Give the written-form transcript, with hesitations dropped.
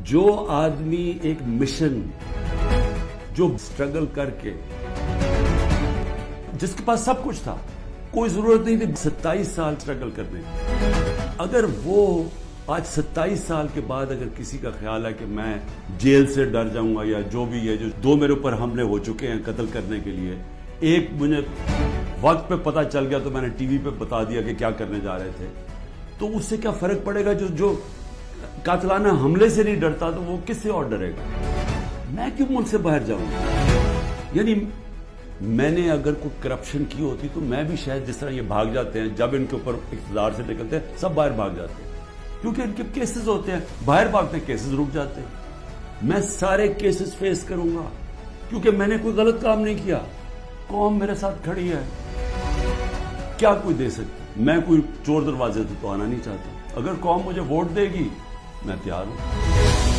جو آدمی ایک مشن جو سٹرگل کر کے جس کے پاس سب کچھ تھا، کوئی ضرورت نہیں تھی 27 سال سٹرگل کرنے کی، اگر وہ آج 27 سال کے بعد اگر کسی کا خیال ہے کہ میں جیل سے ڈر جاؤں گا یا جو بھی ہے، جو دو میرے اوپر حملے ہو چکے ہیں قتل کرنے کے لیے، ایک مجھے وقت پہ پتہ چل گیا تو میں نے ٹی وی پہ بتا دیا کہ کیا کرنے جا رہے تھے، تو اس سے کیا فرق پڑے گا؟ جو قاتلانہ حملے سے نہیں ڈرتا تو وہ کس سے اور ڈرے گا؟ میں کیوں ملک سے باہر جاؤں گا؟ یعنی میں نے اگر کوئی کرپشن کی ہوتی تو میں بھی شاید جس طرح یہ بھاگ جاتے ہیں، جب ان کے اوپر اقتدار سے نکلتے ہیں سب باہر بھاگ جاتے ہیں کیونکہ ان کے کیسز ہوتے ہیں، باہر بھاگتے ہیں کیسز رک جاتے ہیں۔ میں سارے کیسز فیس کروں گا کیونکہ میں نے کوئی غلط کام نہیں کیا، قوم میرے ساتھ کھڑی ہے، کیا کوئی دے سکتا؟ میں کوئی چور دروازے سے تو آنا نہیں چاہتا، اگر قوم مجھے ووٹ دے گی میں تیار ہوں۔